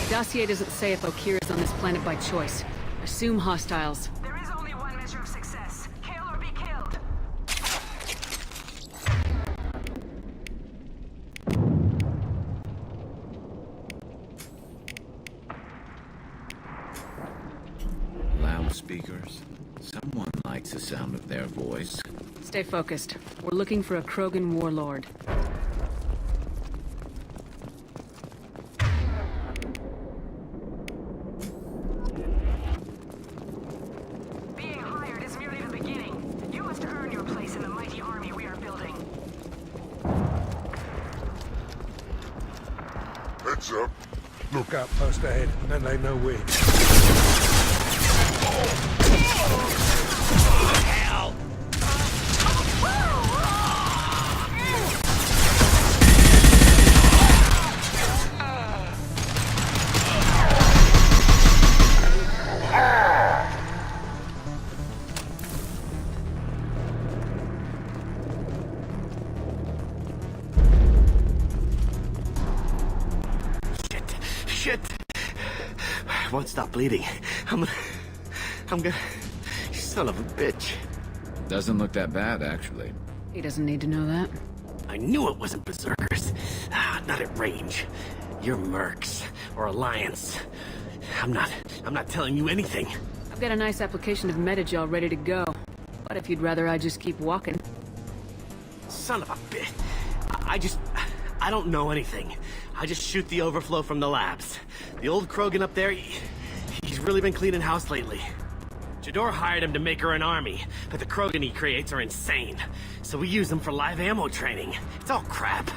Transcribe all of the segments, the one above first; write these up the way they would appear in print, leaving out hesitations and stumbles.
Dossier doesn't say if Okeer is on this planet by choice. Assume hostiles. There is only one measure of success. Kill or be killed. Loudspeakers. Someone likes the sound of their voice. Stay focused. We're looking for a Krogan warlord. Being hired is merely the beginning. You must earn your place in the mighty army we are building. Heads up. Look out, post ahead, then they know we. Hell! Shit! I won't stop bleeding. I'm gonna... You son of a bitch. Doesn't look that bad, actually. He doesn't need to know that. I knew it wasn't Berserkers. Not at range. You're Mercs. Or Alliance. I'm not telling you anything. I've got a nice application of metagel ready to go. But if you'd rather I just keep walking. Son of a bitch. I don't know anything. I just shoot the overflow from the labs. The old Krogan up there, he's really been cleaning house lately. Jador hired him to make her an army, but the Krogan he creates are insane. So we use them for live ammo training. It's all crap.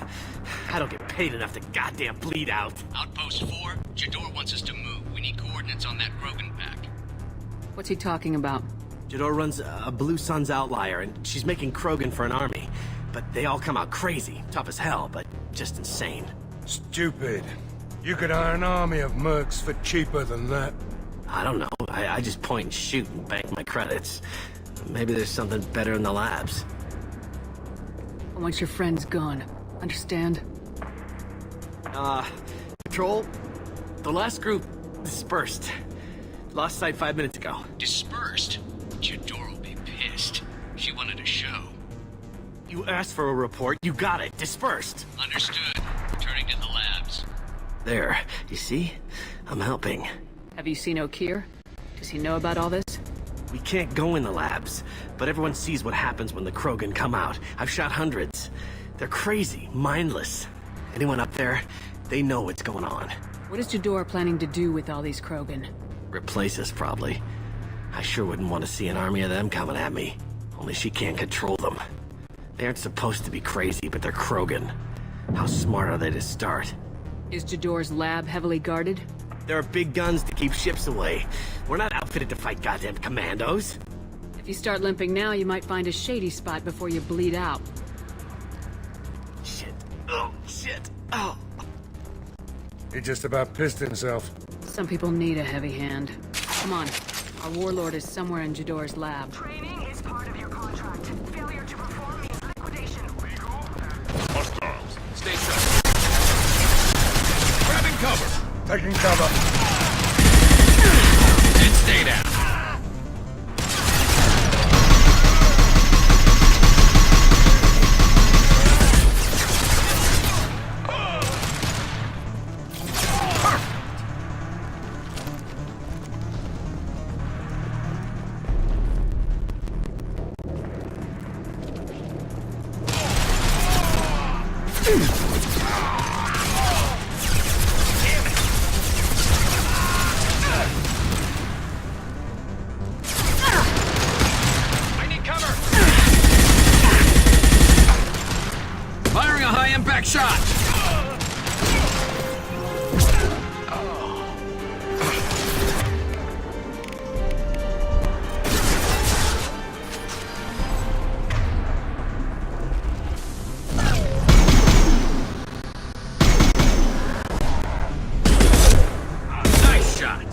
I don't get paid enough to goddamn bleed out. Outpost 4, Jador wants us to move. We need coordinates on that Krogan pack. What's he talking about? Jador runs a Blue Suns outlier, and she's making Krogan for an army. But they all come out crazy. Tough as hell, but just insane. Stupid. You could hire an army of mercs for cheaper than that. I don't know. I just point and shoot and bank my credits. Maybe there's something better in the labs. Once your friend's gone. Understand? Patrol, the last group dispersed. Lost sight 5 minutes ago. Dispersed? Jador will be pissed. She wanted a show. You asked for a report, you got it. Dispersed. Understood. Returning to the labs. There, you see? I'm helping. Have you seen Okeer? Does he know about all this? We can't go in the labs, but everyone sees what happens when the Krogan come out. I've shot hundreds. They're crazy, mindless. Anyone up there, they know what's going on. What is Jador planning to do with all these Krogan? Replace us, probably. I sure wouldn't want to see an army of them coming at me. Only she can't control them. They aren't supposed to be crazy, but they're Krogan. How smart are they to start? Is Jador's lab heavily guarded? There are big guns to keep ships away. We're not outfitted to fight goddamn commandos. If you start limping now, you might find a shady spot before you bleed out. Shit. Oh, shit. Oh. He just about pissed himself. Some people need a heavy hand. Come on. Our warlord is somewhere in Jador's lab. Training is part of your contract. Failure to perform means liquidation. Hostiles. Stay sharp. Grabbing cover. Taking cover. And stay down. I need cover! Firing a high-impact shot! Nice shot!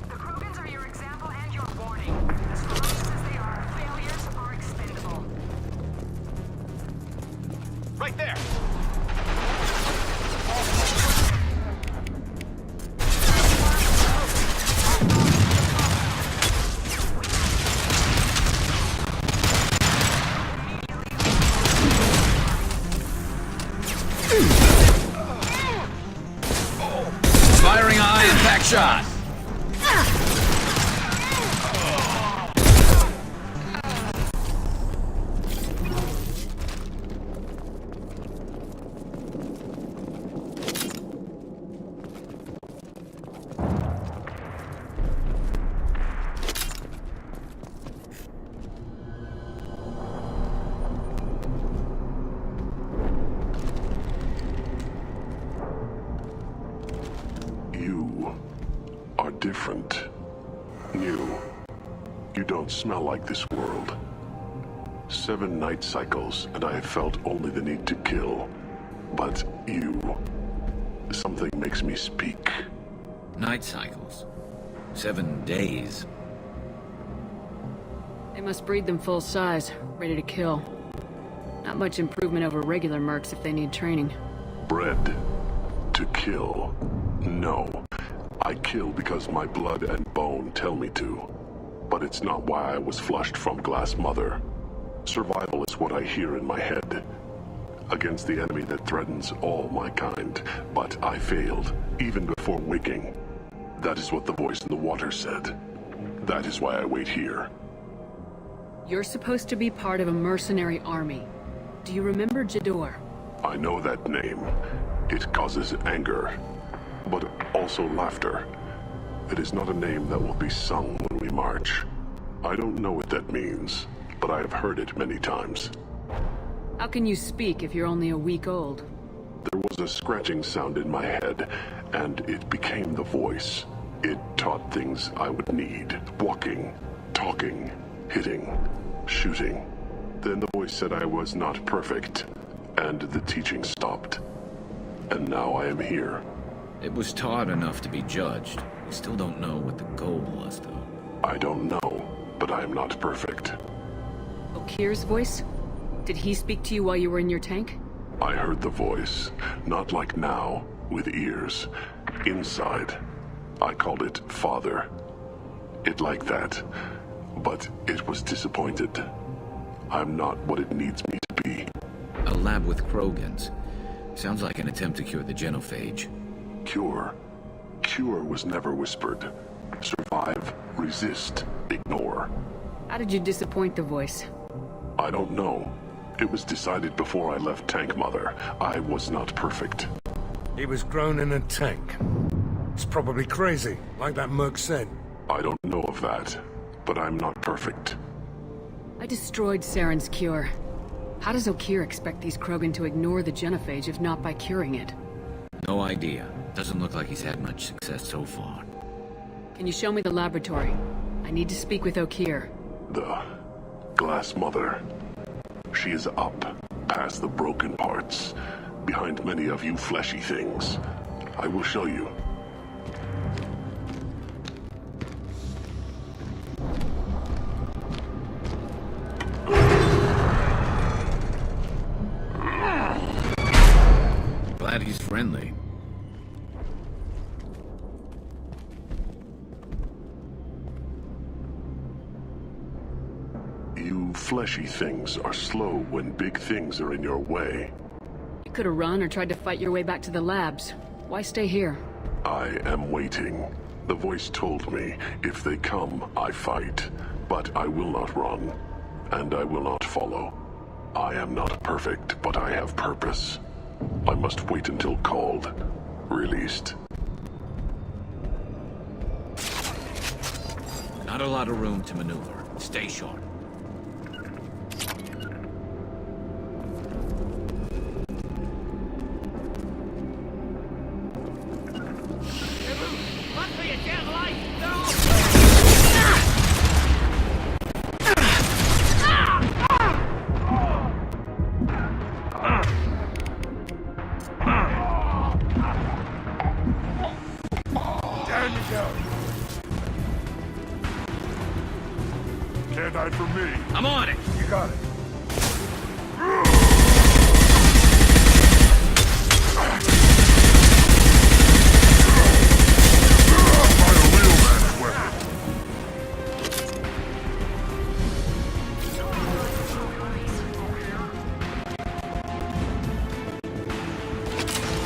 The Krogans are your example and your warning. As ferocious as they are, failures are expendable. Right there! Firing a high-impact shot! You are different. New. You don't smell like this world. 7 night cycles, and I have felt only the need to kill. But you... something makes me speak. Night cycles. 7 days. They must breed them full size, ready to kill. Not much improvement over regular mercs if they need training. Bred to kill. No. I kill because my blood and bone tell me to. But it's not why I was flushed from Glass Mother. Survival is what I hear in my head. Against the enemy that threatens all my kind. But I failed, even before waking. That is what the voice in the water said. That is why I wait here. You're supposed to be part of a mercenary army. Do you remember Jador? I know that name. It causes anger, but also laughter. It is not a name that will be sung when we march. I don't know what that means, but I have heard it many times. How can you speak if you're only a week old? There was a scratching sound in my head, and it became the voice. It taught things I would need. Walking, talking, hitting, shooting. Then the voice said I was not perfect, and the teaching stopped. And now I am here. It was taught enough to be judged. We still don't know what the goal was, though. I don't know, but I am not perfect. Okeer's voice? Did he speak to you while you were in your tank? I heard the voice, not like now, with ears. Inside. I called it Father. It like that. But it was disappointed. I'm not what it needs me to be. A lab with Krogans. Sounds like an attempt to cure the genophage. Cure. Cure was never whispered. Survive, resist, ignore. How did you disappoint the voice? I don't know. It was decided before I left Tank Mother. I was not perfect. He was grown in a tank. It's probably crazy, like that merc said. I don't know of that, but I'm not perfect. I destroyed Saren's cure. How does Okeer expect these Krogan to ignore the genophage if not by curing it? No idea. Doesn't look like he's had much success so far. Can you show me the laboratory? I need to speak with Okeer. The Glass Mother. She is up, past the broken parts, behind many of you fleshy things. I will show you. Glad he's friendly. You fleshy things are slow when big things are in your way. You could have run or tried to fight your way back to the labs. Why stay here? I am waiting. The voice told me, if they come, I fight. But I will not run, and I will not follow. I am not perfect, but I have purpose. I must wait until called, released. Not a lot of room to maneuver. Stay sharp. Down you go. Can't hide from me. I'm on it! You got it.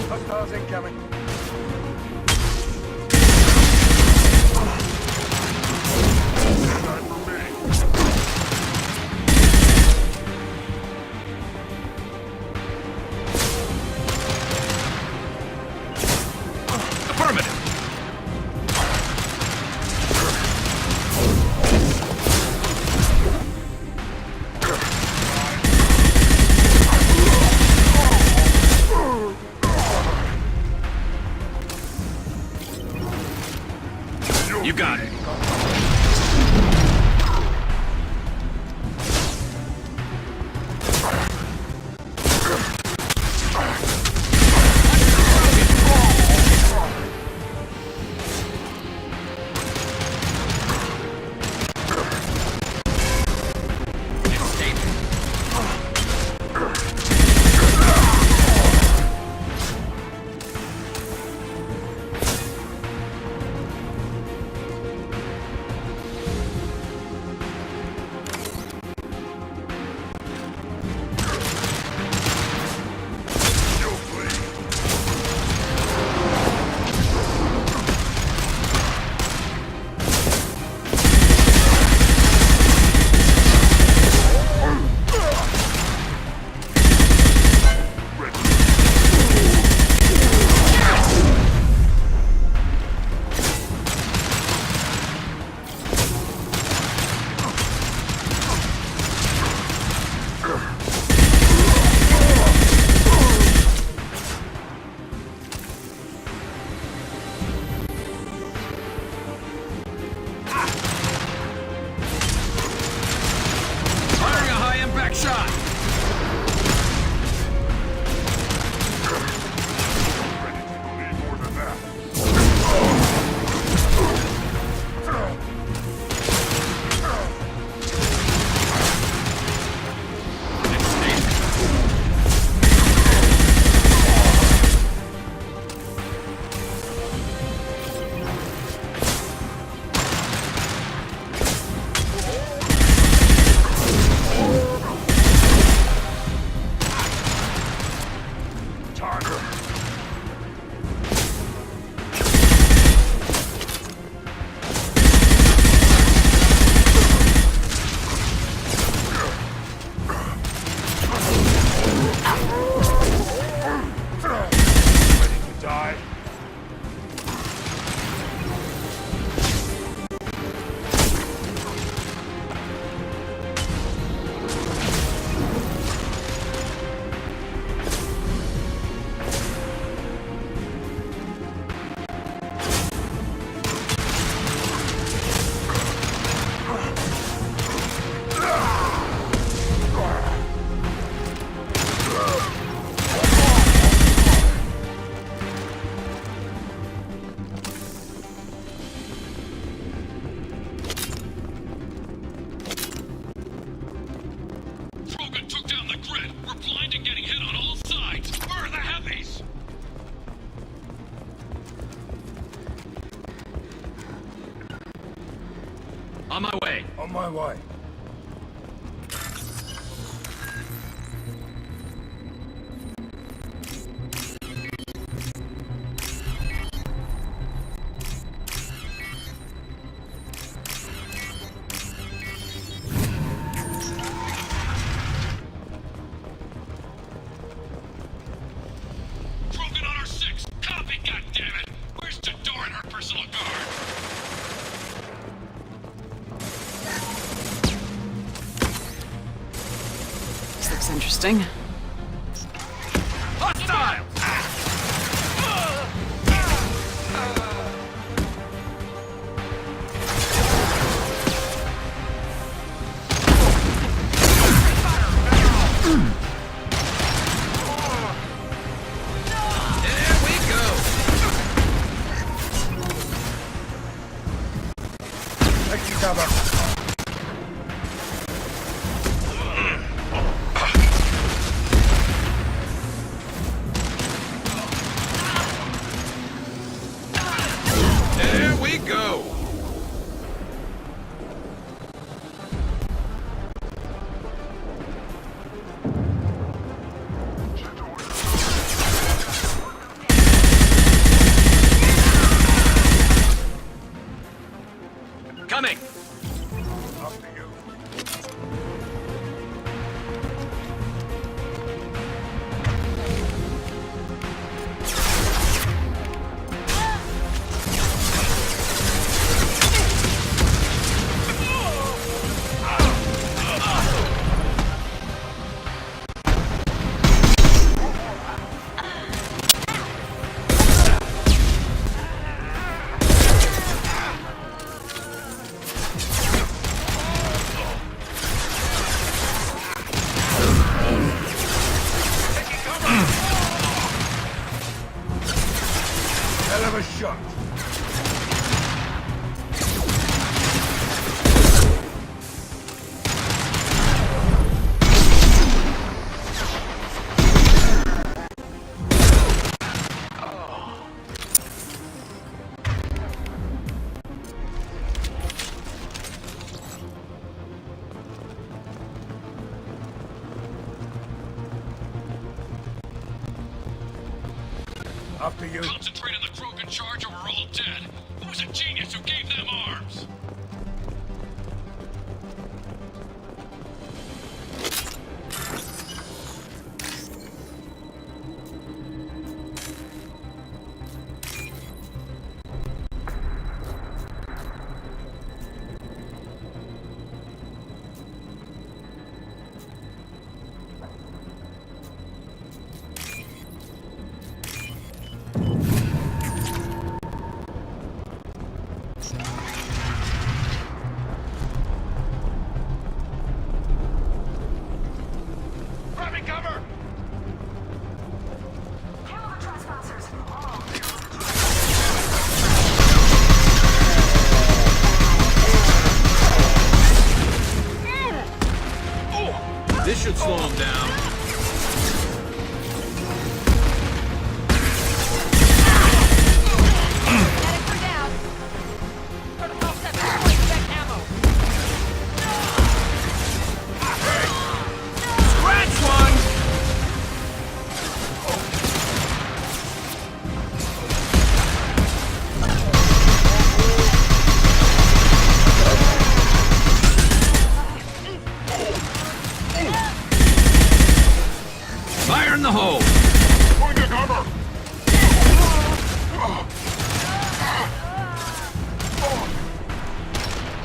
Hostiles incoming. Affirmative! On my way. On my way. Krogan on our 6. Copy, goddammit. Where's Tador and her personal guard? This looks interesting. Hostile! There we go. Take your cover. There we go. Coming! After you. Hell of a shot. After you. Concentrate on the Krogan charge or we're all dead. Who was a genius who gave them arms? Grab me cover! Kill the trespassers. All. This should slow him down. Scratch one! Fire in the hole. Point to cover!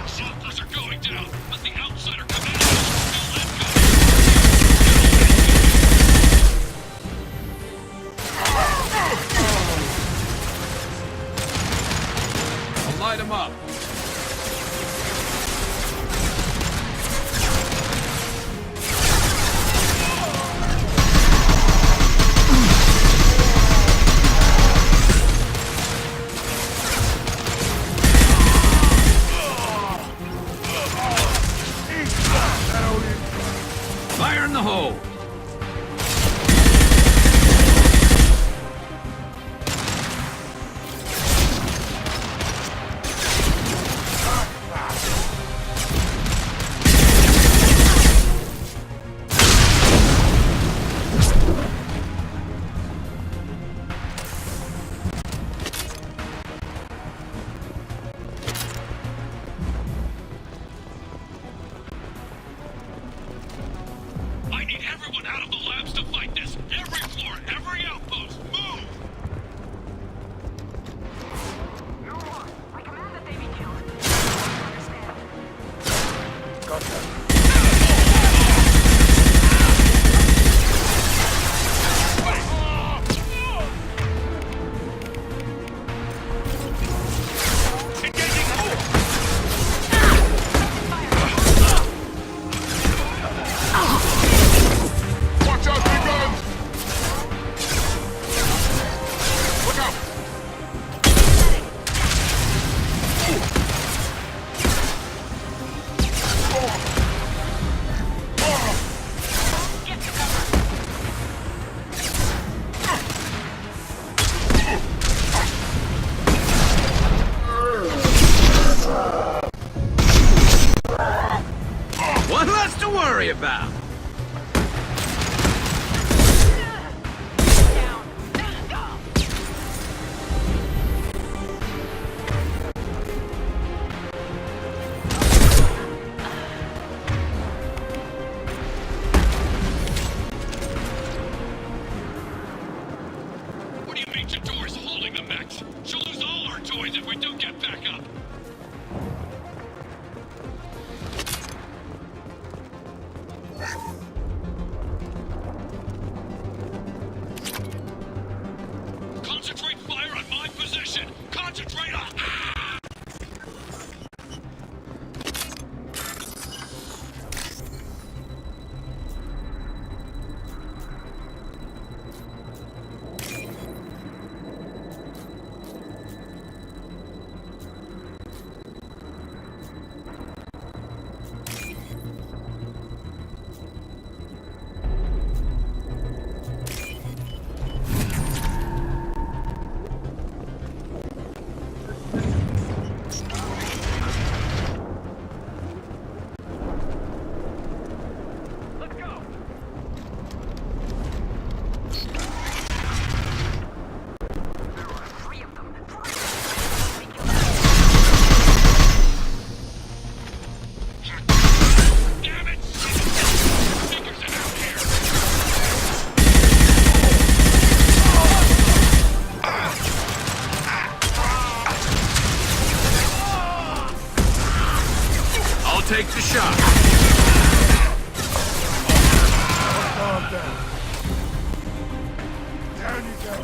Assaulters are going down. Let the outsider come in. Still let go. I'll light him up. Fire in the hole. Every outpost, move! No more. I command that they be killed. Understand. Gotcha. One less to worry about. What do you mean Jador's holding the mechs? She'll lose all our toys if we don't get back up. Concentrate fire on my position! Concentrate on... Take the shot. Calm down. Down you go.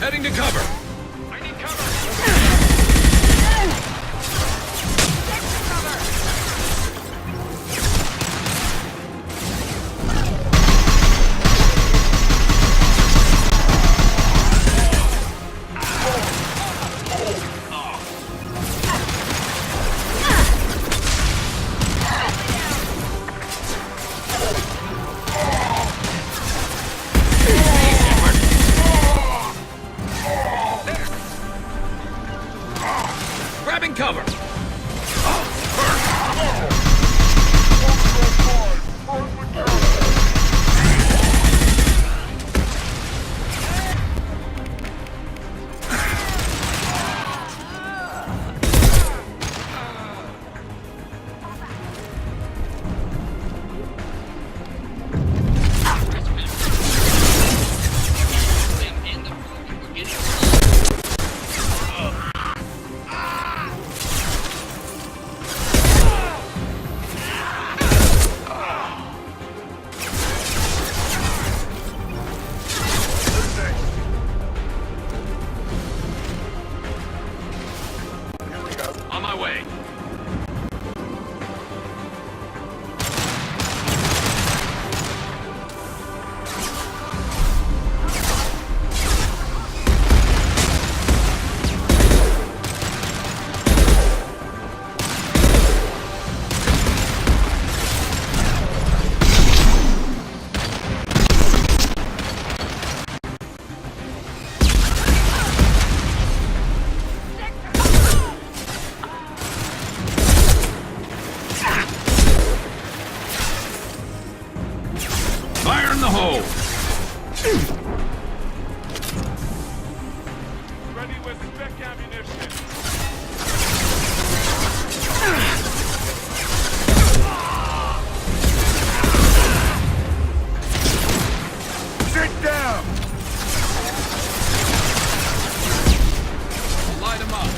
Heading to cover. I need cover! Grabbing cover. On my way. Fire in the hole! with spec ammunition. Sit down! Light him up.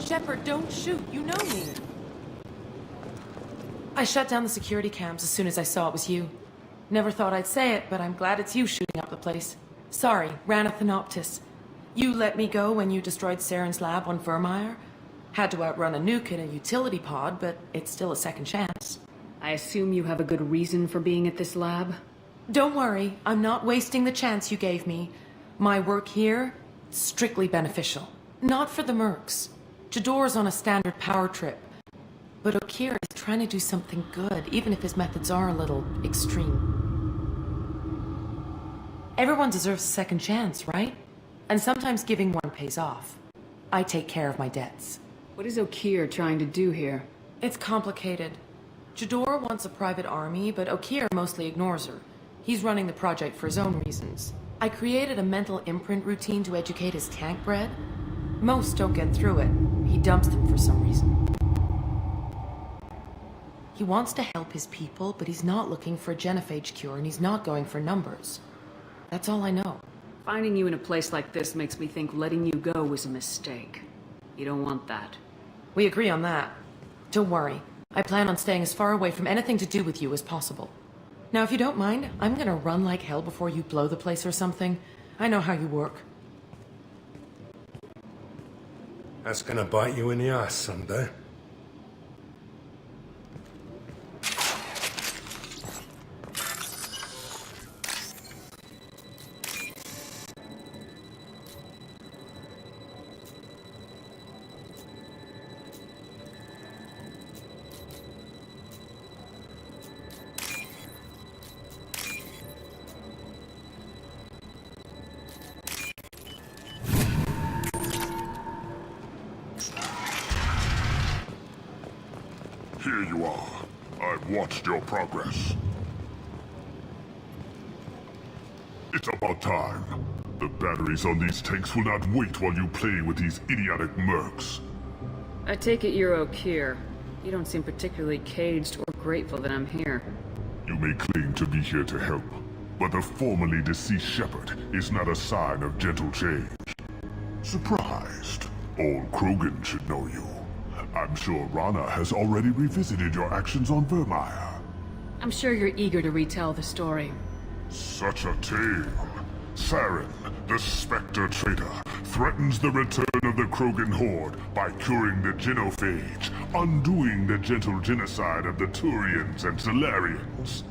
Shepard, don't shoot. You know me. I shut down the security cams as soon as I saw it was you. Never thought I'd say it, but I'm glad it's you shooting up the place. Sorry, ran a Thanoptis. You let me go when you destroyed Saren's lab on Vermeer. Had to outrun a nuke in a utility pod, but it's still a second chance. I assume you have a good reason for being at this lab? Don't worry, I'm not wasting the chance you gave me. My work here, strictly beneficial. Not for the mercs. Jador's on a standard power trip. But Okeer is trying to do something good, even if his methods are a little extreme. Everyone deserves a second chance, right? And sometimes giving one pays off. I take care of my debts. What is Okeer trying to do here? It's complicated. Jador wants a private army, but Okeer mostly ignores her. He's running the project for his own reasons. I created a mental imprint routine to educate his tank bred. Most don't get through it. He dumps them for some reason. He wants to help his people, but he's not looking for a genophage cure, and he's not going for numbers. That's all I know. Finding you in a place like this makes me think letting you go was a mistake. You don't want that. We agree on that. Don't worry. I plan on staying as far away from anything to do with you as possible. Now, if you don't mind, I'm gonna run like hell before you blow the place or something. I know how you work. That's gonna bite you in the ass someday. Here you are. I've watched your progress. It's about time. The batteries on these tanks will not wait while you play with these idiotic mercs. I take it you're Okeer. You don't seem particularly caged or grateful that I'm here. You may claim to be here to help, but the formerly deceased Shepard is not a sign of gentle change. Surprised? Old Krogan should know you. I'm sure Rana has already revisited your actions on Vermeer. I'm sure you're eager to retell the story. Such a tale. Saren, the Spectre traitor, threatens the return of the Krogan horde by curing the genophage, undoing the gentle genocide of the Turians and Solarians.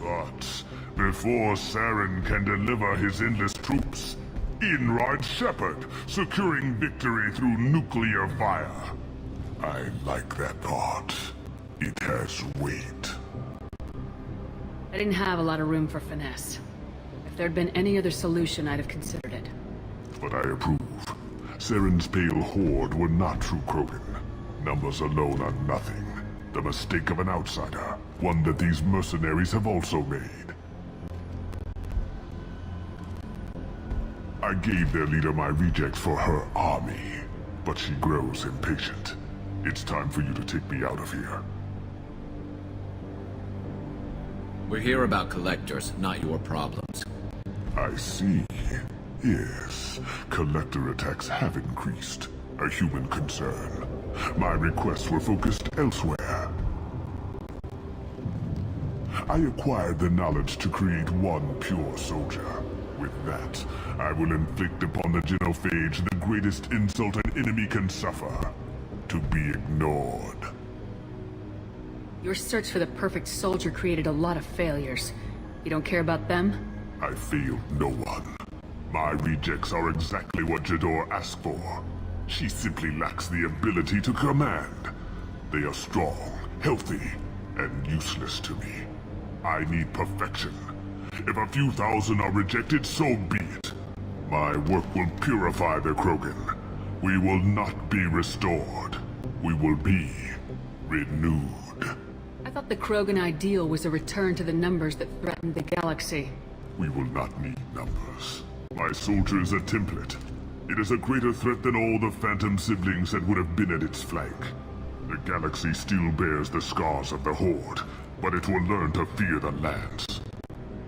But before Saren can deliver his endless troops, in rides Shepard, securing victory through nuclear fire. I like that thought. It has weight. I didn't have a lot of room for finesse. If there'd been any other solution, I'd have considered it. But I approve. Saren's pale horde were not true Krogan. Numbers alone are nothing. The mistake of an outsider. One that these mercenaries have also made. I gave their leader my rejects for her army, but she grows impatient. It's time for you to take me out of here. We're here about collectors, not your problems. I see. Yes, collector attacks have increased. A human concern. My requests were focused elsewhere. I acquired the knowledge to create one pure soldier. With that, I will inflict upon the genophage the greatest insult an enemy can suffer. To be ignored. Your search for the perfect soldier created a lot of failures. You don't care about them? I failed no one. My rejects are exactly what Jador asked for. She simply lacks the ability to command. They are strong, healthy, and useless to me. I need perfection. If a few thousand are rejected, so be it. My work will purify the Krogan. We will not be restored. We will be renewed. I thought the Krogan ideal was a return to the numbers that threatened the galaxy. We will not need numbers. My soldier is a template. It is a greater threat than all the Phantom siblings that would have been at its flank. The galaxy still bears the scars of the Horde, but it will learn to fear the lands.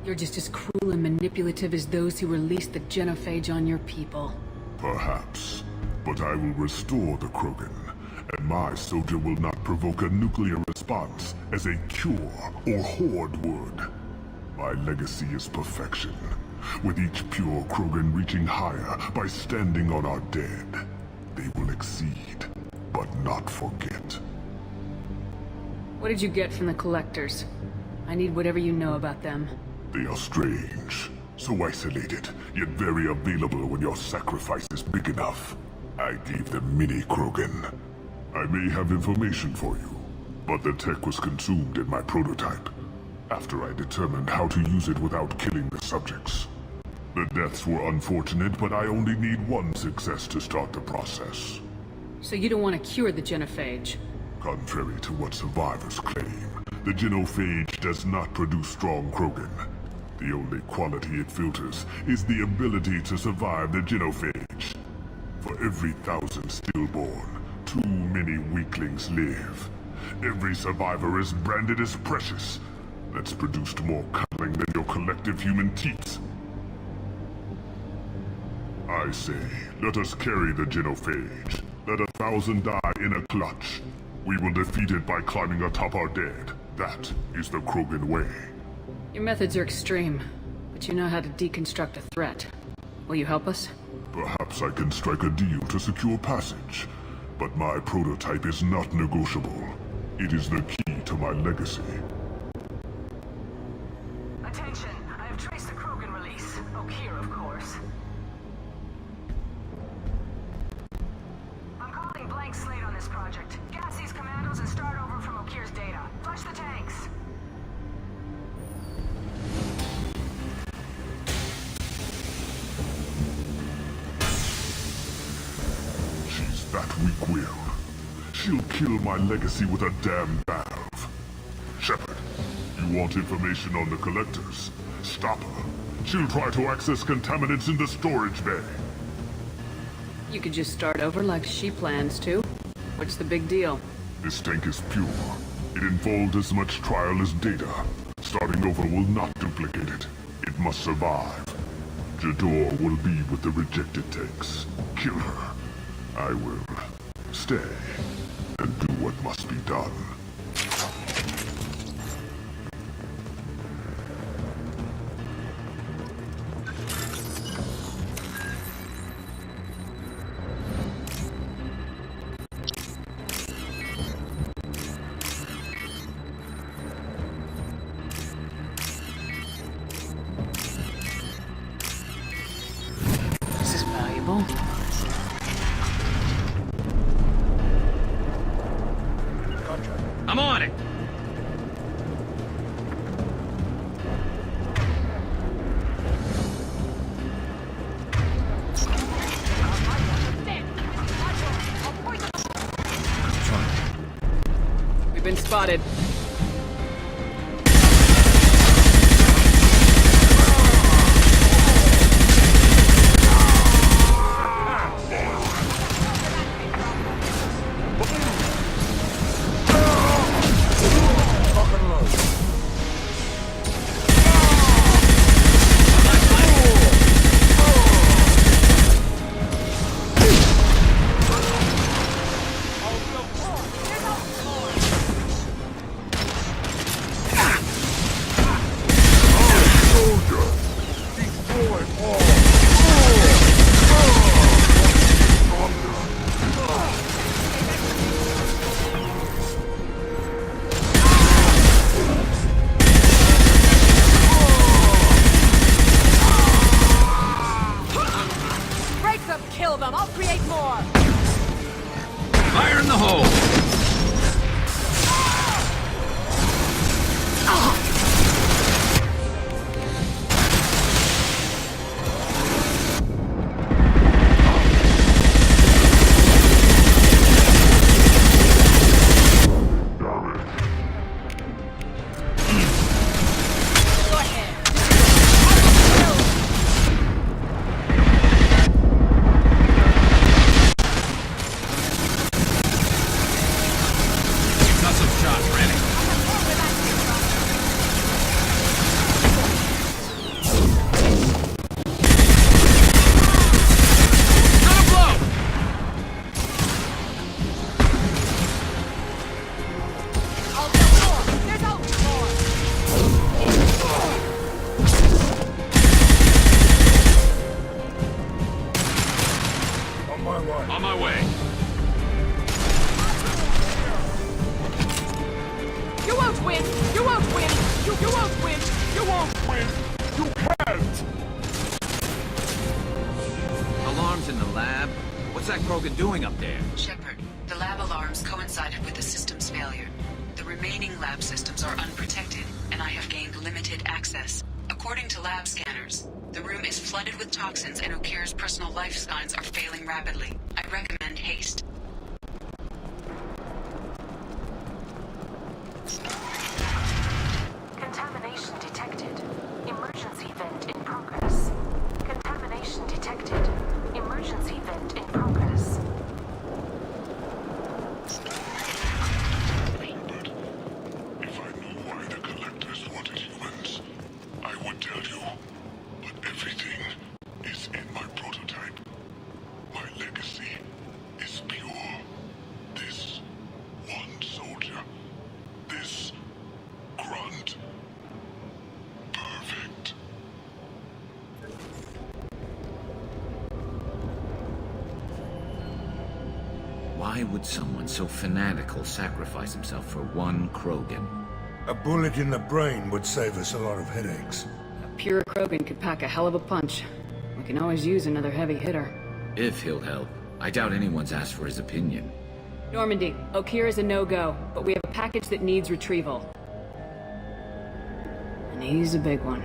You're just as cruel and manipulative as those who released the genophage on your people. Perhaps, but I will restore the Krogan, and my soldier will not provoke a nuclear response as a cure or Horde would. My legacy is perfection, with each pure Krogan reaching higher by standing on our dead. They will exceed, but not forget. What did you get from the Collectors? I need whatever you know about them. They are strange, so isolated, yet very available when your sacrifice is big enough. I gave them mini Krogan. I may have information for you, but the tech was consumed in my prototype, after I determined how to use it without killing the subjects. The deaths were unfortunate, but I only need one success to start the process. So you don't want to cure the genophage? Contrary to what survivors claim, the genophage does not produce strong Krogan. The only quality it filters is the ability to survive the genophage. For every 1,000 stillborn, too many weaklings live. Every survivor is branded as precious. That's produced more cuddling than your collective human teats. I say, let us carry the genophage. Let 1,000 die in a clutch. We will defeat it by climbing atop our dead. That is the Krogan way. Your methods are extreme, but you know how to deconstruct a threat. Will you help us? Perhaps I can strike a deal to secure passage, but my prototype is not negotiable. It is the key to my legacy. Attention, I have traced the Krogan release. Okeer, of course. I'm calling blank slate on this project. Gas these commandos and start over from Okeer's data. Flush the tanks. She's that weak-willed. She'll kill my legacy with a damn valve. Shepard, you want information on the Collectors? Stop her. She'll try to access contaminants in the storage bay. You could just start over like she plans to. What's the big deal? This tank is pure. It involved as much trial as data. Starting over will not duplicate it. It must survive. Jador will be with the rejected tanks. Kill her. I will stay and do what must be done. This is valuable. I'm on it! We've been spotted. What's that Krogan doing up there? Shepard, the lab alarms coincided with the system's failure. The remaining lab systems are unprotected, and I have gained limited access. According to lab scanners, the room is flooded with toxins and Okeer's personal life signs are failing rapidly. I recommend haste. Contamination detected. Emergency vent in progress. Contamination detected. Emergency vent in progress. If I knew why the Collectors wanted humans, I would tell you. But everything is in my prototype. My legacy is pure. This one soldier. This grunt. Perfect. Why would someone so fanatical sacrifice himself for one Krogan? A bullet in the brain would save us a lot of headaches. A pure Krogan could pack a hell of a punch. We can always use another heavy hitter. If he'll help. I doubt anyone's asked for his opinion. Normandy, Okeer is a no-go, but we have a package that needs retrieval. And he's a big one.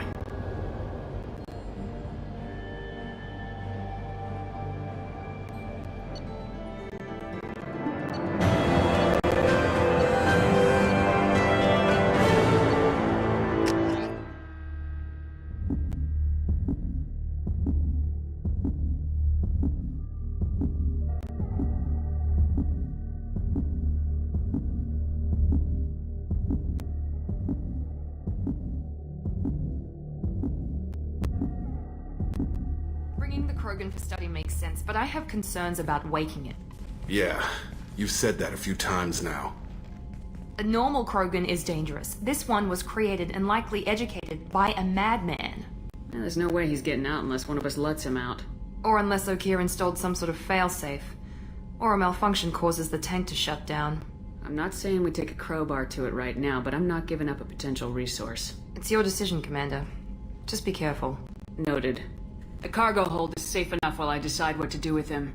Bringing the Krogan for study makes sense, but I have concerns about waking it. Yeah, you've said that a few times now. A normal Krogan is dangerous. This one was created and likely educated by a madman. There's no way he's getting out unless one of us lets him out. Or unless Okeer installed some sort of failsafe. Or a malfunction causes the tank to shut down. I'm not saying we take a crowbar to it right now, but I'm not giving up a potential resource. It's your decision, Commander. Just be careful. Noted. The cargo hold is safe enough while I decide what to do with him.